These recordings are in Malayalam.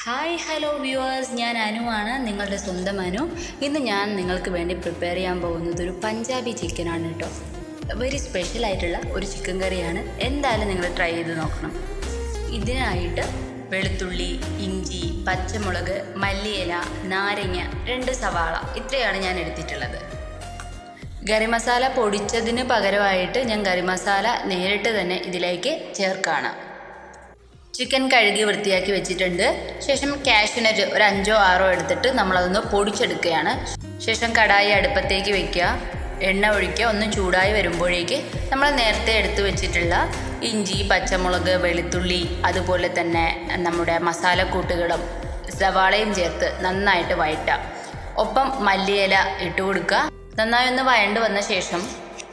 ഹായ് ഹലോ വ്യൂവേഴ്സ്, ഞാൻ അനുവാണ്, നിങ്ങളുടെ സ്വന്തം അനു. ഇന്ന് ഞാൻ നിങ്ങൾക്ക് വേണ്ടി പ്രിപ്പയർ ചെയ്യാൻ പോകുന്നത് ഒരു പഞ്ചാബി ചിക്കനാണ് കേട്ടോ. വെരി സ്പെഷ്യലായിട്ടുള്ള ഒരു ചിക്കൻ കറിയാണ്. എന്തായാലും നിങ്ങൾ ട്രൈ ചെയ്ത് നോക്കണം. ഇതിനായിട്ട് വെളുത്തുള്ളി, ഇഞ്ചി, പച്ചമുളക്, മല്ലിയില, നാരങ്ങ, 2 സവാള, ഇത്രയാണ് ഞാൻ എടുത്തിട്ടുള്ളത്. ഗരം മസാല പൊടിച്ചതിന് പകരമായിട്ട് ഞാൻ ഗരം മസാല നേരിട്ട് തന്നെ ഇതിലേക്ക് ചേർക്കുകയാണ്. ചിക്കൻ കഴുകി വൃത്തിയാക്കി വെച്ചിട്ടുണ്ട്. ശേഷം കാഷ്യൂനട്ട് ഒരു 5-6 എടുത്തിട്ട് നമ്മളതൊന്ന് പൊടിച്ചെടുക്കുകയാണ്. ശേഷം കടായി അടുപ്പത്തേക്ക് വെക്കുക, എണ്ണ ഒഴിക്കുക. ഒന്ന് ചൂടായി വരുമ്പോഴേക്ക് നമ്മൾ നേരത്തെ എടുത്തു വെച്ചിട്ടുള്ള ഇഞ്ചി, പച്ചമുളക്, വെളുത്തുള്ളി, അതുപോലെ തന്നെ നമ്മുടെ മസാലക്കൂട്ടുകളും സവാളയും ചേർത്ത് നന്നായിട്ട് വഴറ്റുക. ഒപ്പം മല്ലിയില ഇട്ട് കൊടുക്കുക. നന്നായി ഒന്ന് വഴണ്ട് വന്ന ശേഷം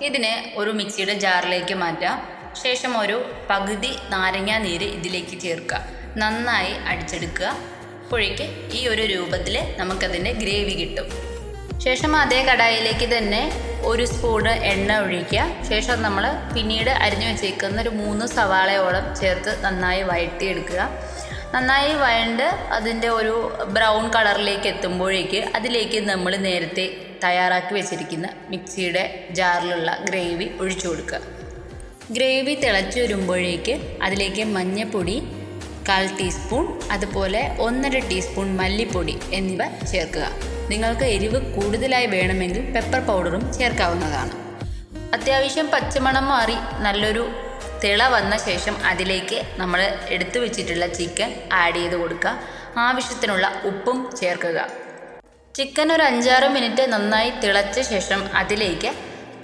ഇതിനെ ഒരു മിക്സിയുടെ ജാറിലേക്ക് മാറ്റാം. ശേഷം ഒരു പകുതി നാരങ്ങാ നീര് ഇതിലേക്ക് ചേർക്കുക. നന്നായി അടിച്ചെടുക്കുക. അപ്പോഴേക്ക് ഈ ഒരു രൂപത്തിൽ നമുക്കതിൻ്റെ ഗ്രേവി കിട്ടും. ശേഷം അതേ കടായിലേക്ക് തന്നെ 1 സ്പൂണ് എണ്ണ ഒഴിക്കുക. ശേഷം നമ്മൾ പിന്നീട് അരിഞ്ഞു വെച്ചേക്കുന്ന ഒരു 3 സവാളയോളം ചേർത്ത് നന്നായി വഴറ്റിയെടുക്കുക. നന്നായി വഴണ്ട് അതിൻ്റെ ഒരു ബ്രൗൺ കളറിലേക്ക് എത്തുമ്പോഴേക്ക് അതിലേക്ക് നമ്മൾ നേരത്തെ തയ്യാറാക്കി വെച്ചിരിക്കുന്ന മിക്സിയുടെ ജാറിലുള്ള ഗ്രേവി ഒഴിച്ചു കൊടുക്കുക. ഗ്രേവി തിളച്ചു വരുമ്പോഴേക്ക് അതിലേക്ക് മഞ്ഞൾപ്പൊടി 1/4 ടീസ്പൂൺ, അതുപോലെ 1.5 ടീസ്പൂൺ മല്ലിപ്പൊടി എന്നിവ ചേർക്കുക. നിങ്ങൾക്ക് എരിവ് കൂടുതലായി വേണമെങ്കിൽ പെപ്പർ പൗഡറും ചേർക്കാവുന്നതാണ്. അത്യാവശ്യം പച്ചമണം മാറി നല്ലൊരു തിള വന്ന ശേഷം അതിലേക്ക് നമ്മൾ എടുത്തു വെച്ചിട്ടുള്ള ചിക്കൻ ആഡ് ചെയ്ത് കൊടുക്കുക. ആവശ്യത്തിനുള്ള ഉപ്പും ചേർക്കുക. ചിക്കൻ ഒരു 5-6 മിനിറ്റ് നന്നായി തിളച്ച ശേഷം അതിലേക്ക്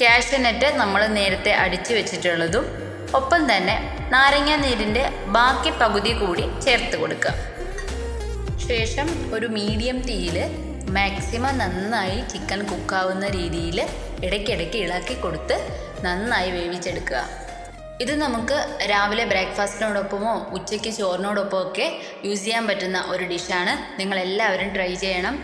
കാഷ്യൂനട്ട് നമ്മൾ നേരത്തെ അടിച്ചു വെച്ചിട്ടുള്ളതും ഒപ്പം തന്നെ നാരങ്ങ നീരിൻ്റെ ബാക്കി പകുതി കൂടി ചേർത്ത് കൊടുക്കുക. ശേഷം ഒരു മീഡിയം തീയിൽ മാക്സിമം നന്നായി ചിക്കൻ കുക്കാവുന്ന രീതിയിൽ ഇടയ്ക്കിടയ്ക്ക് ഇളക്കി കൊടുത്ത് നന്നായി വേവിച്ചെടുക്കുക. ഇത് നമുക്ക് രാവിലെ ബ്രേക്ക്ഫാസ്റ്റിനോടൊപ്പമോ ഉച്ചയ്ക്ക് ചോറിനോടൊപ്പമോ ഒക്കെ യൂസ് ചെയ്യാൻ പറ്റുന്ന ഒരു ഡിഷാണ്. നിങ്ങളെല്ലാവരും ട്രൈ ചെയ്യണം.